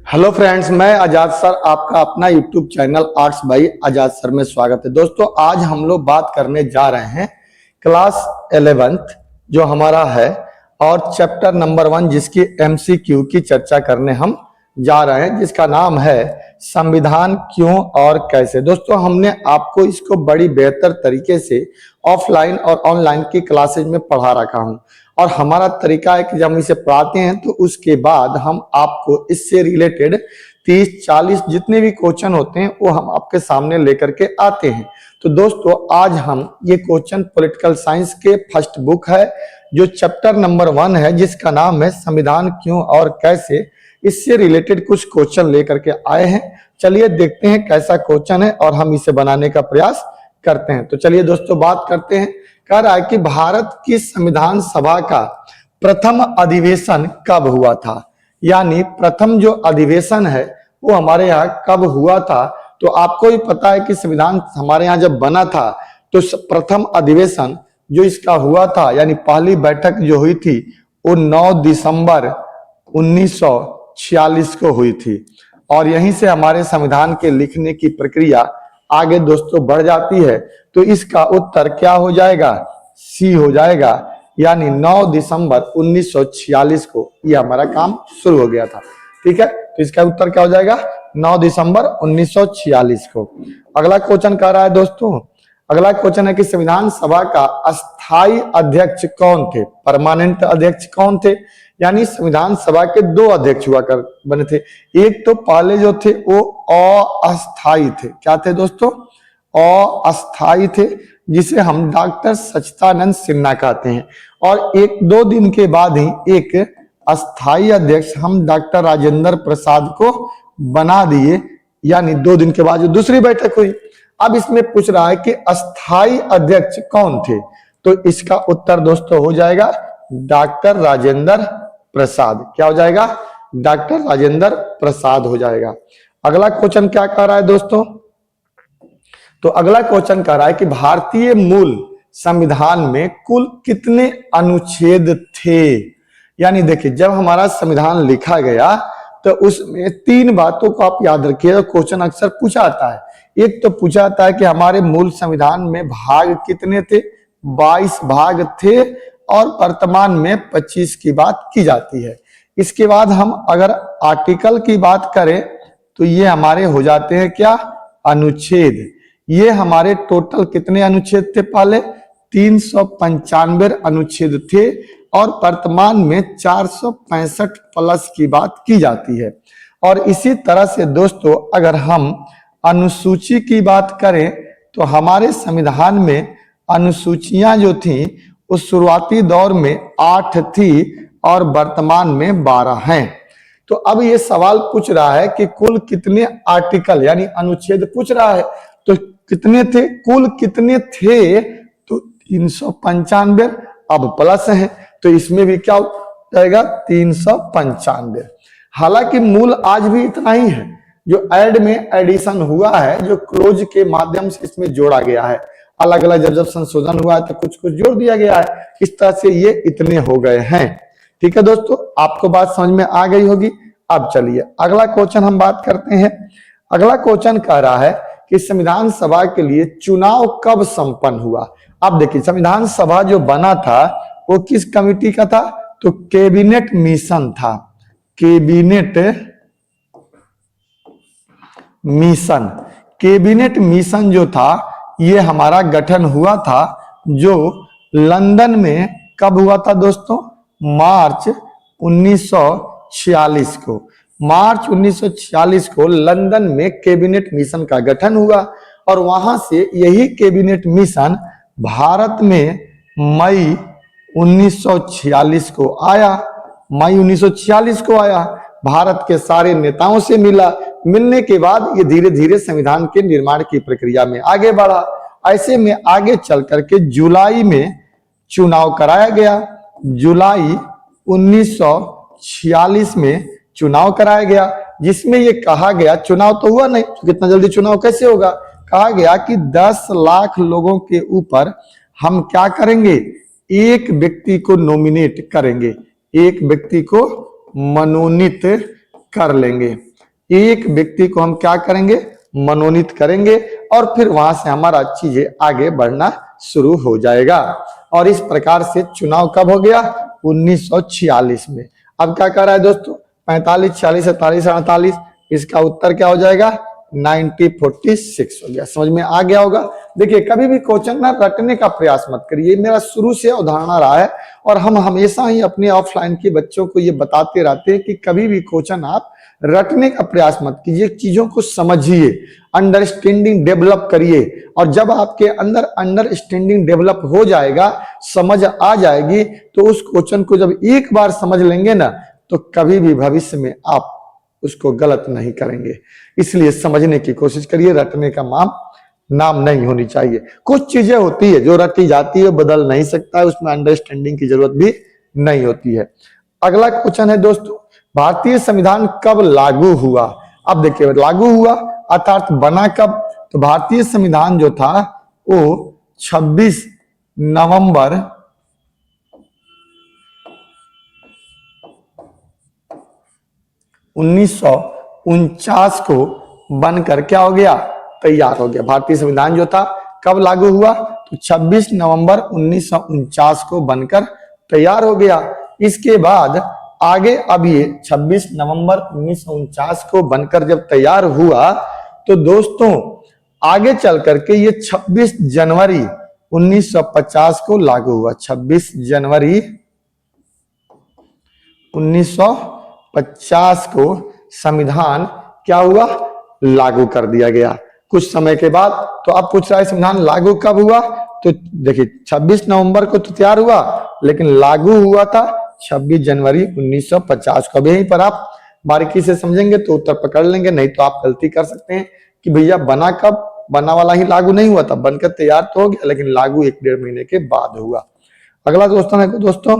Hello friends, मैं आजाद sir आपका अपना यूट्यूब चैनल आर्ट्स बाय आजाद सर में स्वागत है। दोस्तों, आज हम लोग बात करने जा रहे हैं क्लास 11th जो हमारा है और चैप्टर नंबर 1 जिसकी एमसीक्यू की चर्चा करने हम जा रहे हैं, जिसका नाम है संविधान क्यों और कैसे। दोस्तों, हमने आपको इसको बड़ी बेहतर तरीके से ऑफलाइन और ऑनलाइन की क्लासेज में पढ़ा रखा हूं और हमारा तरीका है कि जब हम इसे पढ़ाते हैं तो उसके बाद हम आपको इससे रिलेटेड 30-40 जितने भी क्वेश्चन होते हैं वो हम आपके सामने लेकर के आते हैं। तो दोस्तों, आज हम ये क्वेश्चन पॉलिटिकल साइंस के फर्स्ट बुक है जो चैप्टर नंबर 1 है, जिसका नाम है संविधान क्यों और कैसे। इससे रिलेटेड कुछ क्वेश्चन लेकर के आए हैं। चलिए देखते हैं कैसा क्वेश्चन है और हम इसे बनाने का प्रयास करते हैं। तो चलिए दोस्तों, बात करते हैं। कह रहा है कि भारत की संविधान सभा का प्रथम अधिवेशन कब हुआ था, यानी प्रथम जो अधिवेशन है वो हमारे यहाँ कब हुआ था। तो आपको ही पता है कि संविधान हमारे यहाँ जब बना था तो प्रथम अधिवेशन जो इसका हुआ था यानी पहली बैठक जो हुई थी वो 9 दिसंबर 1946 को हुई थी। और यहीं से हमारे संविधान के लिखने की प्रक्रिया आगे दोस्तों बढ़ जाती है। तो इसका उत्तर क्या हो जाएगा? सी हो जाएगा, यानी 9 दिसंबर 1946 को ये हमारा काम शुरू हो गया था। ठीक है, तो इसका उत्तर क्या हो जाएगा? 9 दिसंबर 1946 को। अगला क्वेश्चन कह रहा है दोस्तों, अगला क्वेश्चन है कि संविधान सभा का अस्थाई अध्यक्ष कौन थे? परमानेंट अध्यक्ष कौन थे? यानी संविधान सभा के 2 अध्यक्ष हुआ कर बने थे। एक तो पहले जो थे वो अस्थाई थे। क्या थे दोस्तों? अस्थाई थे, जिसे हम डॉक्टर सच्चिदानंद सिन्हा कहते हैं। और 1-2 दिन के बाद ही एक अस्थाई अध्यक्ष हम डॉक्टर राजेंद्र प्रसाद को बना दिए, यानी 2 दिन के बाद जो दूसरी बैठक हुई। अब इसमें पूछ रहा है कि अस्थाई अध्यक्ष कौन थे, तो इसका उत्तर दोस्तों हो जाएगा डॉक्टर राजेंद्र प्रसाद। क्या हो जाएगा? डॉक्टर राजेंद्र प्रसाद हो जाएगा। अगला क्वेश्चन क्या कह रहा है दोस्तों? तो अगला क्वेश्चन कह रहा है कि भारतीय मूल संविधान में कुल कितने अनुच्छेद थे? यानी देखिए, जब हमारा संविधान लिखा गया तो उसमें 3 बातों को आप याद रखिएगा, क्वेश्चन अक्सर पूछा आता है। एक तो पूछा जाता है कि हमारे मूल संविधान में भाग कितने थे? 22 भाग थे और वर्तमान में 25 की बात की जाती है। इसके बाद हम अगर आर्टिकल की बात करें तो ये हमारे हो जाते हैं क्या? अनुच्छेद। ये हमारे टोटल कितने अनुच्छेद थे? पहले 395 अनुच्छेद थे और वर्तमान में 465 प्लस की बात की जाती है। और इसी तरह से दोस्तों, अगर हम अनुसूची की बात करें तो हमारे संविधान में अनुसूचियां जो थी उस शुरुआती दौर में 8 थी और वर्तमान में 12 हैं। तो अब ये सवाल पूछ रहा है कि कुल कितने आर्टिकल यानी अनुच्छेद पूछ रहा है, तो कितने थे? कुल कितने थे? तो 395, अब प्लस है तो इसमें भी क्या हो जाएगा? 395। हालांकि मूल आज भी इतना ही है, जो ऐड में एडिशन हुआ है, जो क्लोज के माध्यम से इसमें जोड़ा गया है। अलग अलग जब संशोधन हुआ है तो कुछ कुछ जोड़ दिया गया है। इस तरह से ये इतने हो गए हैं। ठीक है दोस्तों, आपको बात समझ में आ गई होगी। अब चलिए अगला क्वेश्चन हम बात करते हैं। अगला क्वेश्चन कह रहा है कि संविधान सभा के लिए चुनाव कब संपन्न हुआ? अब देखिए, संविधान सभा जो बना था वो किस कमिटी का था? तो कैबिनेट मिशन था। कैबिनेट मिशन, कैबिनेट मिशन जो था ये हमारा गठन हुआ था, जो लंदन में कब हुआ था दोस्तों? मार्च 1946 को। मार्च 1946 को लंदन में कैबिनेट मिशन का गठन हुआ और वहां से यही कैबिनेट मिशन भारत में मई 1946 को आया। मई 1946 को आया, भारत के सारे नेताओं से मिला। मिलने के बाद ये धीरे धीरे संविधान के निर्माण की प्रक्रिया में आगे बढ़ा। ऐसे में आगे चल करके जुलाई में चुनाव कराया गया। जुलाई 1946 में चुनाव कराया गया, जिसमें ये कहा गया, चुनाव तो हुआ नहीं तो कितना जल्दी चुनाव कैसे होगा? कहा गया कि 10 लाख लोगों के ऊपर हम क्या करेंगे? एक व्यक्ति को नॉमिनेट करेंगे, एक व्यक्ति को मनोनीत कर लेंगे। एक व्यक्ति को हम क्या करेंगे, मनोनीत करेंगे और फिर वहां से हमारा चीजें आगे बढ़ना शुरू हो जाएगा। और इस प्रकार से चुनाव कब हो गया, 1946 में। अब क्या कर रहा है दोस्तों, 45, 46, 47, 48, इसका उत्तर क्या हो जाएगा, 1946 हो गया। समझ में आ गया होगा। देखिए कभी भी क्वेश्चन ना रटने का प्रयास मत करिए, मेरा शुरू से अवधारणा रहा है और हम हमेशा ही अपने ऑफलाइन के बच्चों को ये बताते रहते हैं कि कभी भी क्वेश्चन आप रटने का प्रयास मत कीजिए, चीजों को समझिए, अंडरस्टैंडिंग डेवलप करिए। और जब आपके अंदर अंडरस्टैंडिंग डेवलप हो जाएगा, समझ आ जाएगी, तो उस क्वेश्चन को जब एक बार समझ लेंगे ना, तो कभी भी भविष्य में आप उसको गलत नहीं करेंगे। इसलिए समझने की कोशिश करिए, रटने का नाम नहीं होनी चाहिए। कुछ चीजें होती है जो रटी जाती है, बदल नहीं सकता है, उसमें अंडरस्टैंडिंग की जरूरत भी नहीं होती है। अगला क्वेश्चन है दोस्तों, भारतीय संविधान कब लागू हुआ। अब देखिए लागू हुआ अर्थात बना कब, तो भारतीय संविधान जो था वो 26 नवंबर 1949 को बनकर क्या हो गया, तैयार हो गया। भारतीय संविधान जो था कब लागू हुआ, तो 26 नवंबर 1949 को बनकर तैयार हो गया। इसके बाद आगे अब ये 26 नवंबर 1949 को बनकर जब तैयार हुआ, तो दोस्तों आगे चल करके ये 26 जनवरी 1950 को लागू हुआ। 26 जनवरी 1950 को संविधान क्या हुआ, लागू कर दिया गया। कुछ समय के बाद, तो अब पूछ रहा है संविधान लागू कब हुआ, तो देखिए 26 नवंबर को तो तैयार हुआ, लेकिन लागू हुआ था 26 जनवरी 1950 को। अब यहीं पर आप बारीकी से समझेंगे तो उत्तर पकड़ लेंगे, नहीं तो आप गलती कर सकते हैं कि भैया बना कब, बना वाला ही लागू नहीं हुआ था, बनकर तैयार तो हो गया लेकिन लागू 1-1.5 महीने के बाद हुआ। अगला दोस्तों है दोस्तों,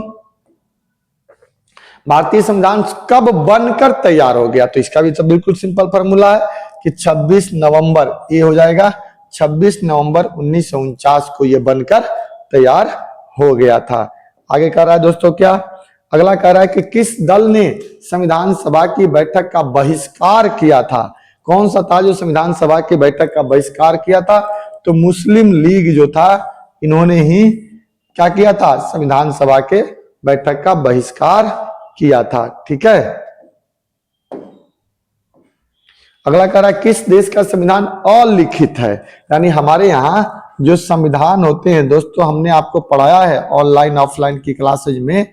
भारतीय संविधान कब बनकर तैयार हो गया, तो इसका भी तो बिल्कुल सिंपल फॉर्मूला है कि 26 नवंबर, ये हो जाएगा 26 नवंबर 1949 को ये बनकर तैयार हो गया था। आगे कह रहा है दोस्तों क्या, अगला कह रहा है कि किस दल ने संविधान सभा की बैठक का बहिष्कार किया था। कौन सा था जो संविधान सभा की बैठक का बहिष्कार किया था, तो मुस्लिम लीग जो था, इन्होंने ही क्या किया था, संविधान सभा के बैठक का बहिष्कार किया था। ठीक है। अगला कह रहा है किस देश का संविधान अलिखित है, यानी हमारे यहाँ जो संविधान होते हैं दोस्तों, हमने आपको पढ़ाया है ऑनलाइन ऑफलाइन की क्लासेज में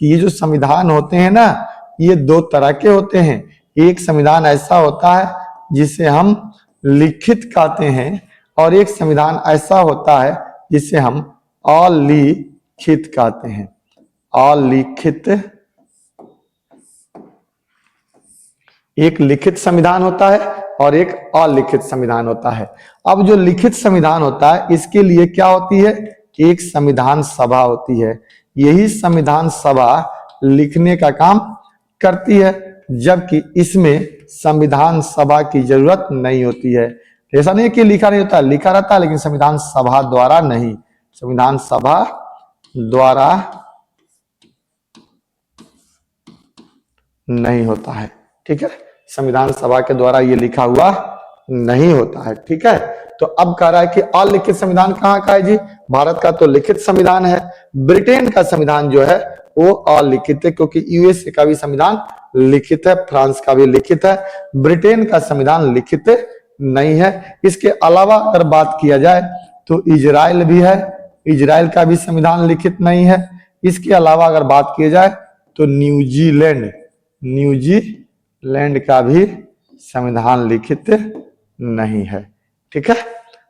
कि ये जो संविधान होते हैं ना, ये 2 तरह के होते हैं। एक संविधान ऐसा होता है जिसे हम लिखित कहते हैं, और एक संविधान ऐसा होता है जिसे हम अलिखित कहते हैं। अलिखित, एक लिखित संविधान होता है और एक अलिखित संविधान होता है। अब जो लिखित संविधान होता है, इसके लिए क्या होती है, एक संविधान सभा होती है। यही संविधान सभा लिखने का काम करती है, जबकि इसमें संविधान सभा की जरूरत नहीं होती है। ऐसा नहीं कि लिखा नहीं होता, लिखा रहता है, लेकिन संविधान सभा द्वारा नहीं, संविधान सभा द्वारा नहीं होता है। ठीक है, संविधान सभा के द्वारा ये लिखा हुआ नहीं होता है। ठीक है, तो अब कह रहा है कि अलिखित संविधान कहाँ का है जी, भारत का तो लिखित संविधान है। ब्रिटेन का संविधान जो है वो अलिखित है, क्योंकि यूएसए का भी संविधान लिखित है, फ्रांस का भी लिखित है, ब्रिटेन का संविधान लिखित नहीं है। इसके अलावा अगर बात किया जाए तो इजराइल भी है, इजराइल का भी संविधान लिखित नहीं है। इसके अलावा अगर बात की जाए तो न्यूजीलैंड का भी संविधान लिखित नहीं है। ठीक है,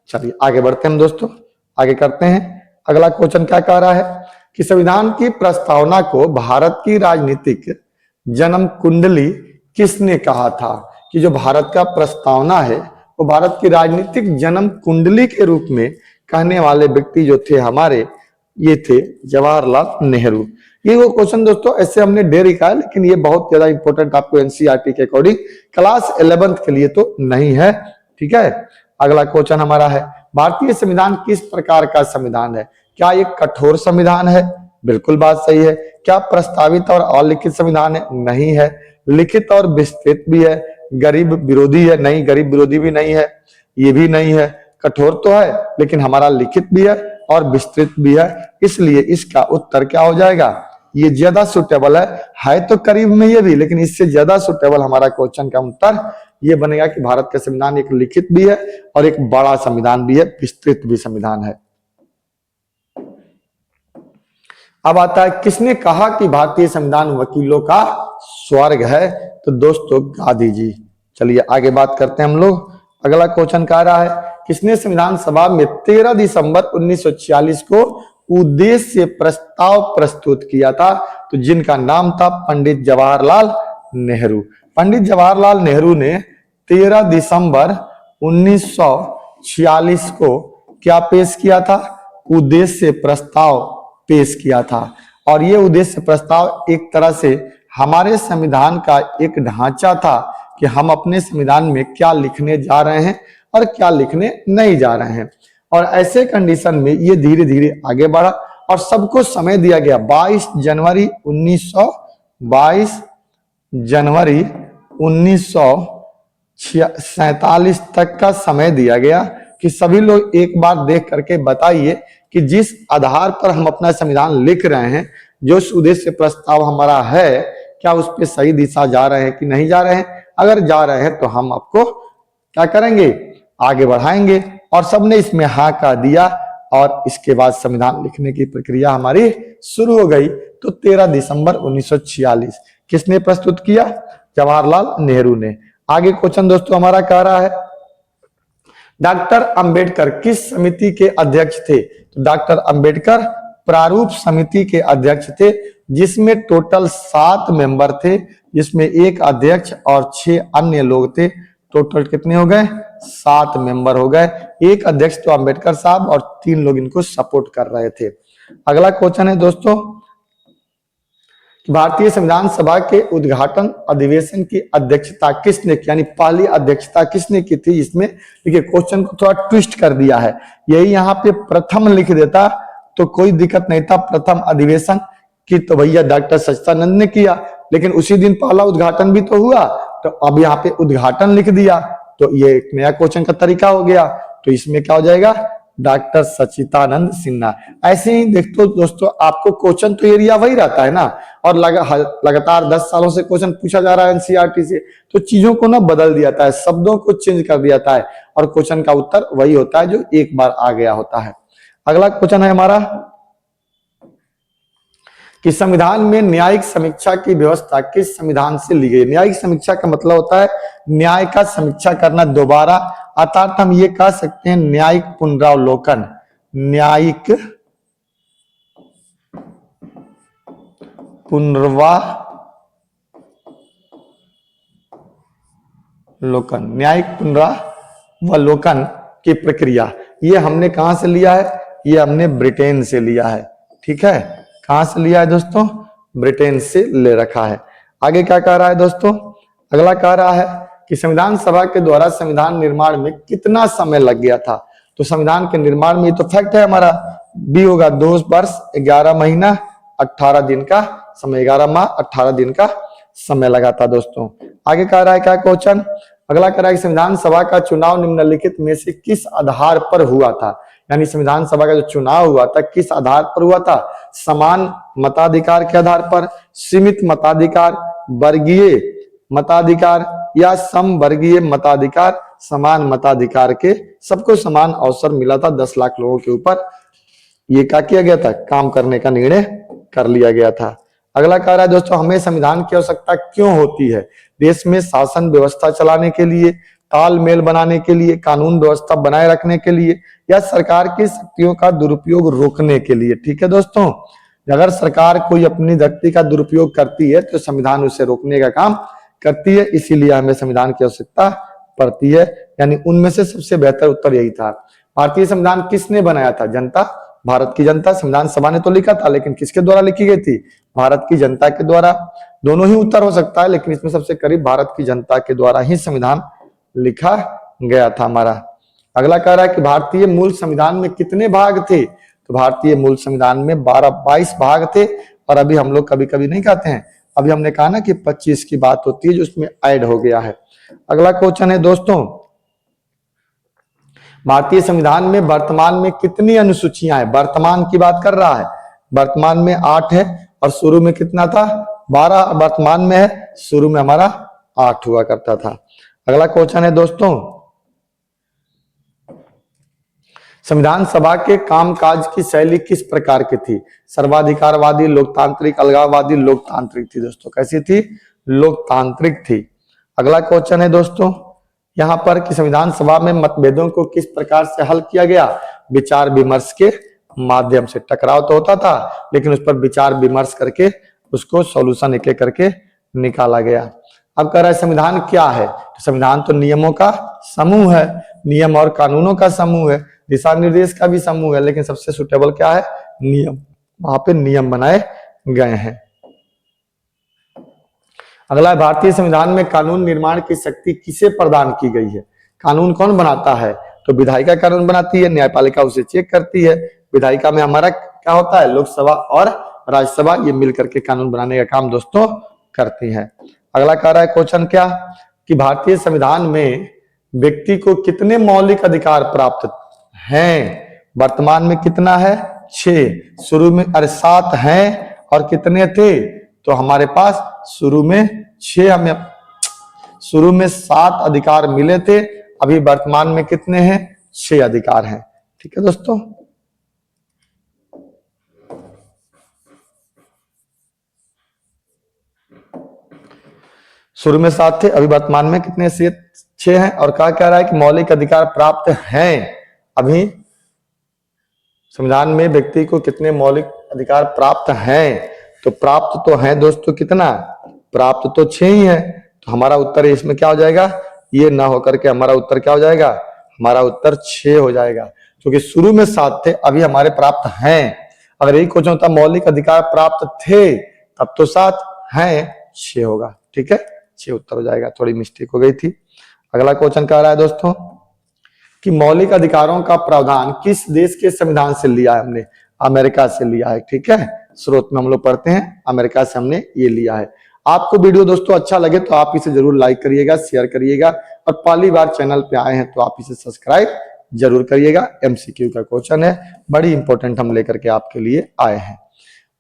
चलिए आगे बढ़ते हैं दोस्तों, आगे करते हैं। अगला क्वेश्चन क्या कह रहा है कि संविधान की प्रस्तावना को भारत की राजनीतिक जन्म कुंडली किसने कहा था, कि जो भारत का प्रस्तावना है वो भारत की राजनीतिक जन्म कुंडली के रूप में कहने वाले व्यक्ति जो थे हमारे, ये थे जवाहरलाल नेहरू। ये वो क्वेश्चन दोस्तों ऐसे हमने डेरी का है, लेकिन ये बहुत ज्यादा इंपॉर्टेंट आपको एनसीईआरटी के अकॉर्डिंग क्लास 11th के लिए तो नहीं है। ठीक है, अगला क्वेश्चन हमारा है भारतीय संविधान किस प्रकार का संविधान है। क्या ये कठोर संविधान है, बिल्कुल बात सही है। क्या प्रस्तावित और अलिखित संविधान है, नहीं है। लिखित और विस्तृत भी है, गरीब विरोधी है, नहीं गरीब विरोधी भी नहीं है, ये भी नहीं है, कठोर तो है लेकिन हमारा लिखित भी है और विस्तृत भी है, इसलिए इसका उत्तर क्या हो जाएगा, ये ज्यादा सुटेबल है तो करीब में ये भी, लेकिन इससे ज्यादा सुटेबल हमारा क्वेश्चन का उत्तर ये बनेगा कि भारत का संविधान एक लिखित भी है और एक बड़ा संविधान भी है, विस्तृत भी संविधान है। अब आता है किसने कहा कि भारतीय संविधान वकीलों का स्वर्ग है, तो दोस्तों गांधी जी। चलिए आगे बात करते हैं हम लोग। अगला क्वेश्चन कह रहा है किसने संविधान सभा में 13 दिसंबर 1946 को उद्देश्य प्रस्ताव प्रस्तुत किया था, तो जिनका नाम था पंडित जवाहरलाल नेहरू। पंडित जवाहरलाल नेहरू ने 13 दिसंबर 1946 को क्या पेश किया था, उद्देश्य प्रस्ताव पेश किया था। और ये उद्देश्य प्रस्ताव एक तरह से हमारे संविधान का एक ढांचा था कि हम अपने संविधान में क्या लिखने जा रहे हैं और क्या लिखने नहीं जा रहे हैं। और ऐसे कंडीशन में ये धीरे धीरे आगे बढ़ा और सबको समय दिया गया 22 जनवरी 1947 तक का समय दिया गया कि सभी लोग एक बार देख करके बताइए कि जिस आधार पर हम अपना संविधान लिख रहे हैं, जो उद्देश्य प्रस्ताव हमारा है, क्या उस पर सही दिशा जा रहे हैं कि नहीं जा रहे हैं। अगर जा रहे हैं तो हम आपको क्या करेंगे, आगे बढ़ाएंगे। और सबने इसमें हाँ कह दिया और इसके बाद संविधान लिखने की प्रक्रिया हमारी शुरू हो गई। तो 13 दिसंबर 1946 किसने प्रस्तुत किया, जवाहरलाल नेहरू ने। आगे क्वेश्चन दोस्तों हमारा कह रहा है डॉक्टर अंबेडकर किस समिति के अध्यक्ष थे, तो डॉक्टर अंबेडकर प्रारूप समिति के अध्यक्ष थे, जिसमें टोटल 7 मेंबर थे, जिसमें एक अध्यक्ष और 6 अन्य लोग थे। टोटल कितने हो गए, 7 मेंबर हो गए। एक अध्यक्ष तो अंबेडकर साहब और 3 लोग इनको सपोर्ट कर रहे थे। अगला क्वेश्चन है दोस्तों भारतीय संविधान सभा के उद्घाटन अधिवेशन की अध्यक्षता किसने की, यानी पहली अध्यक्षता किसने की थी। इसमें देखिए क्वेश्चन को थोड़ा ट्विस्ट कर दिया है, यही यहाँ पे प्रथम लिख देता तो कोई दिक्कत नहीं था। प्रथम अधिवेशन की तो भैया डॉक्टर सच्चिदानंद ने किया, लेकिन उसी दिन पहला उद्घाटन भी तो हुआ, तो अब यहाँ पे उद्घाटन लिख दिया तो ये एक नया क्वेश्चन का तरीका हो गया। तो इसमें क्या हो जाएगा, डॉक्टर सच्चिदानंद सिन्हा। ऐसे ही देखो दोस्तों, आपको क्वेश्चन तो एरिया वही रहता है ना, और लगातार 10 सालों से क्वेश्चन पूछा जा रहा है एनसीईआरटी से, तो चीजों को ना बदल दिया जाता है, शब्दों को चेंज कर दिया जाता है और क्वेश्चन का उत्तर वही होता है जो एक बार आ गया होता है। अगला क्वेश्चन है हमारा कि संविधान में न्यायिक समीक्षा की व्यवस्था किस संविधान से ली गई। न्यायिक समीक्षा का मतलब होता है न्याय का समीक्षा करना दोबारा, अर्थात हम ये कह सकते हैं न्यायिक पुनरावलोकन। न्यायिक पुनरावलोकन, न्यायिक पुनरावलोकन की प्रक्रिया ये हमने कहां से लिया है, ये हमने ब्रिटेन से लिया है। ठीक है, कहां से लिया है दोस्तों, ब्रिटेन से ले रखा है। आगे क्या कह रहा है दोस्तों, अगला कह रहा है कि संविधान सभा के द्वारा संविधान निर्माण में कितना समय लग गया था। तो संविधान के निर्माण में तो फैक्ट है हमारा बी होगा, 2 वर्ष 11 महीना 18 दिन का समय, 11 माह 18 दिन का समय लगा था दोस्तों। आगे कह रहा है क्या क्वेश्चन, अगला कह रहा है कि संविधान सभा का चुनाव निम्नलिखित में से किस आधार पर हुआ था। यानी संविधान सभा का जो चुनाव हुआ था किस आधार पर हुआ था, समान मताधिकार के आधार पर, सीमित मताधिकार, वर्गीय मताधिकार या समवर्गीय मताधिकार, समान मताधिकार के, सबको समान अवसर मिला था। 10 लाख लोगों के ऊपर ये क्या किया गया था, काम करने का निर्णय कर लिया गया था। अगला कह रहा है दोस्तों हमें संविधान की आवश्यकता क्यों होती है, देश में शासन व्यवस्था चलाने के लिए, तालमेल बनाने के लिए, कानून व्यवस्था बनाए रखने के लिए, या सरकार की शक्तियों का दुरुपयोग रोकने के लिए। ठीक है दोस्तों, अगर सरकार कोई अपनी शक्ति का दुरुपयोग करती है तो संविधान उसे रोकने का काम करती है, इसीलिए हमें संविधान की आवश्यकता पड़ती है। यानी उनमें से सबसे बेहतर उत्तर यही था। भारतीय संविधान किसने बनाया था, जनता, भारत की जनता। संविधान सभा ने तो लिखा था, लेकिन किसके द्वारा लिखी गई थी, भारत की जनता के द्वारा। दोनों ही उत्तर हो सकता है, लेकिन इसमें सबसे करीब भारत की जनता के द्वारा ही संविधान लिखा गया था हमारा। अगला कह रहा है कि भारतीय मूल संविधान में कितने भाग थे, तो भारतीय मूल संविधान में 22 भाग थे। और अभी हम लोग कभी कभी नहीं कहते हैं अभी हमने कहा ना कि 25 की बात होती है जो उसमें ऐड हो गया है। अगला क्वेश्चन है दोस्तों, भारतीय संविधान में वर्तमान में कितनी अनुसूचियां हैं? वर्तमान की बात कर रहा है। वर्तमान में 8 है और शुरू में कितना था? 12 वर्तमान में है, शुरू में हमारा 8 हुआ करता था। अगला क्वेश्चन है दोस्तों, संविधान सभा के कामकाज की शैली किस प्रकार की थी? सर्वाधिकारवादी, लोकतांत्रिक, अलगाववादी? लोकतांत्रिक थी दोस्तों। कैसी थी? लोकतांत्रिक थी। अगला क्वेश्चन है दोस्तों यहाँ पर कि संविधान सभा में मतभेदों को किस प्रकार से हल किया गया? विचार विमर्श के माध्यम से। टकराव तो होता था लेकिन उस पर विचार विमर्श करके उसको सॉल्यूशन एक एक करके निकाला गया। अब कह रहा है संविधान क्या है? तो संविधान तो नियमों का समूह है, नियम और कानूनों का समूह है, दिशा निर्देश का भी समूह है, लेकिन सबसे सुटेबल क्या है? नियम। वहां पे नियम बनाए गए हैं। अगला, भारतीय संविधान में कानून निर्माण की शक्ति किसे प्रदान की गई है? कानून कौन बनाता है? तो विधायिका कानून बनाती है, न्यायपालिका उसे चेक करती है। विधायिका में हमारा क्या होता है? लोकसभा और राज्यसभा, ये मिलकर के कानून बनाने का काम दोस्तों करती है। अगला कह रहा है क्वेश्चन क्या कि भारतीय संविधान में व्यक्ति को कितने मौलिक अधिकार प्राप्त हैं? वर्तमान में कितना है? 6। शुरू में 7 हैं और कितने थे? तो हमारे पास शुरू में 6, हमें शुरू में 7 अधिकार मिले थे, अभी वर्तमान में कितने हैं? 6 अधिकार हैं। ठीक है दोस्तों। शुरू में 7 थे, अभी वर्तमान में कितने? 6 हैं। और कह रहा है कि मौलिक अधिकार प्राप्त हैं। अभी संविधान में व्यक्ति को कितने मौलिक अधिकार प्राप्त हैं? तो प्राप्त तो हैं दोस्तों कितना? प्राप्त तो 6 ही है। तो हमारा उत्तर इसमें क्या हो जाएगा? ये ना होकर के हमारा उत्तर क्या हो जाएगा? हमारा उत्तर 6 हो जाएगा, क्योंकि शुरू में 7 थे, अभी हमारे प्राप्त हैं। अगर यही क्वेश्चन होता मौलिक अधिकार प्राप्त थे, तब तो 7 हैं, 6 होगा। ठीक है, 6 उत्तर हो जाएगा। थोड़ी मिस्टेक हो गई थी। अगला क्वेश्चन कह रहा है दोस्तों कि मौलिक अधिकारों का प्रावधान किस देश के संविधान से लिया है? हमने अमेरिका से लिया है। ठीक है, स्रोत में हम लोग पढ़ते हैं, अमेरिका से हमने ये लिया है। आपको वीडियो दोस्तों अच्छा लगे तो आप इसे जरूर लाइक करिएगा, शेयर करिएगा, और पहली बार चैनल पे आए हैं तो आप इसे सब्सक्राइब जरूर करिएगा। एमसीक्यू का क्वेश्चन है, बड़ी इंपॉर्टेंट हम लेकर के आपके लिए आए हैं।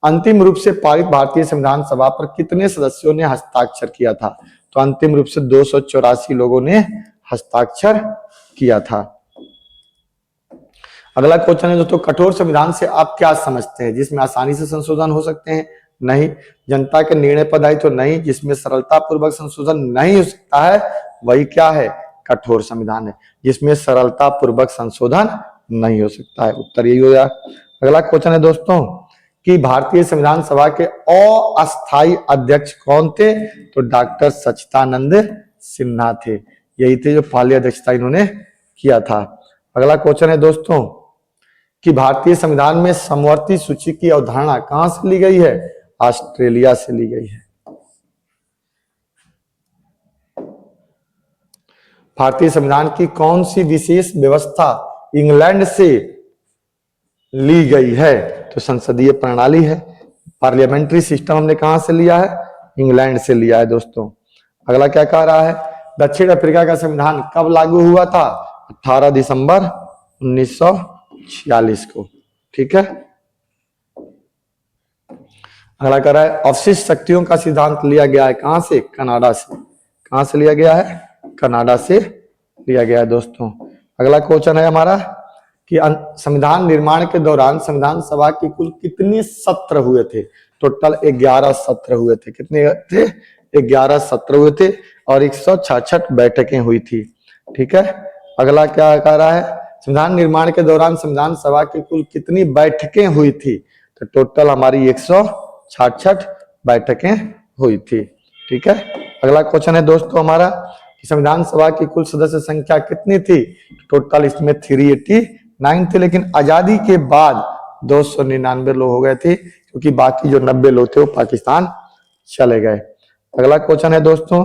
अंतिम रूप से पारित भारतीय संविधान सभा पर कितने सदस्यों ने हस्ताक्षर किया था? तो अंतिम रूप से 284 लोगों ने हस्ताक्षर किया था। अगला क्वेश्चन है दोस्तों, कठोर संविधान से आप क्या समझते हैं? जिसमें आसानी से संशोधन हो सकते हैं? नहीं। जनता के निर्णय पर दायित्व? नहीं। जिसमें सरलता पूर्वक संशोधन नहीं हो सकता है, वही क्या है? कठोर संविधान है। जिसमें सरलता पूर्वक संशोधन नहीं हो सकता है, उत्तर यही हो गया। अगला क्वेश्चन है दोस्तों कि भारतीय संविधान सभा के अस्थायी अध्यक्ष कौन थे? तो डॉक्टर सच्चिदानंद सिन्हा थे। यही थे जो पहली अध्यक्षता इन्होंने किया था। अगला क्वेश्चन है दोस्तों कि भारतीय संविधान में समवर्ती सूची की अवधारणा कहां से ली गई है? ऑस्ट्रेलिया से ली गई है। भारतीय संविधान की कौन सी विशेष व्यवस्था इंग्लैंड से ली गई है? तो संसदीय प्रणाली है। पार्लियामेंट्री सिस्टम हमने कहां से लिया है? इंग्लैंड से लिया है दोस्तों। अगला क्या कह रहा है? दक्षिण अफ्रीका का संविधान कब लागू हुआ था? 18 दिसंबर 1946 को। ठीक है। अगला कह रहा है अवशिष्ट शक्तियों का सिद्धांत लिया गया है कहां से? कनाडा से। कहां से लिया गया है? कनाडा से लिया गया है दोस्तों। अगला क्वेश्चन है हमारा कि संविधान निर्माण के दौरान संविधान सभा की कुल कितने सत्र हुए थे? टोटल 11 सत्र हुए थे। कितने थे? 11 सत्र हुए थे और 166 बैठकें हुई थी। ठीक है। अगला क्या कह रहा है? संविधान निर्माण के दौरान संविधान सभा की कुल कितनी बैठकें हुई थी? तो टोटल हमारी 166 बैठकें हुई थी। ठीक है। अगला क्वेश्चन है दोस्तों हमारा कि संविधान सभा की कुल सदस्य संख्या कितनी थी? टोटल इसमें 389 थे, लेकिन आजादी के बाद 299 लोग हो गए थे, क्योंकि बाकी जो 90 लोग थे वो पाकिस्तान चले गए। अगला क्वेश्चन है दोस्तों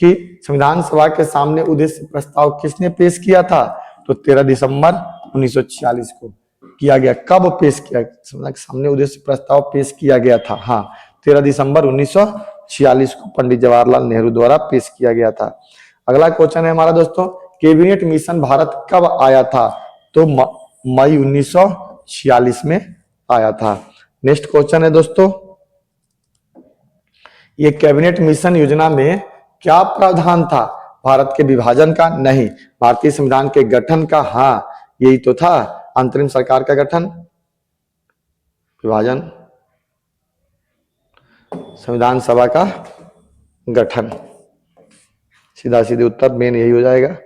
कि संविधान सभा के सामने उद्देश्य प्रस्ताव किसने पेश किया था? तो 13 दिसंबर 1946 को किया गया। कब पेश किया? सामने उद्देश्य प्रस्ताव पेश किया गया था? हाँ, 13 दिसंबर 1946 को पंडित जवाहरलाल नेहरू द्वारा पेश किया गया था। अगला क्वेश्चन है हमारा दोस्तों, कैबिनेट मिशन भारत कब आया था? तो मई 1946 में आया था। नेक्स्ट क्वेश्चन है दोस्तों, ये कैबिनेट मिशन योजना में क्या प्रावधान था? भारत के विभाजन का? नहीं। भारतीय संविधान के गठन का? हाँ, यही तो था, अंतरिम सरकार का गठन, विभाजन, संविधान सभा का गठन। सीधा सीधे उत्तर मेन यही हो जाएगा।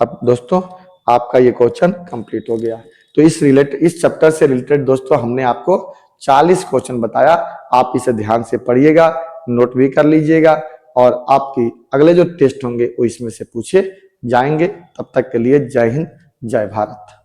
अब दोस्तों आपका ये क्वेश्चन कंप्लीट हो गया। तो इस चैप्टर से रिलेटेड दोस्तों हमने आपको 40 क्वेश्चन बताया। आप इसे ध्यान से पढ़िएगा, नोट भी कर लीजिएगा और आपकी अगले जो टेस्ट होंगे वो इसमें से पूछे जाएंगे। तब तक के लिए जय हिंद, जय भारत।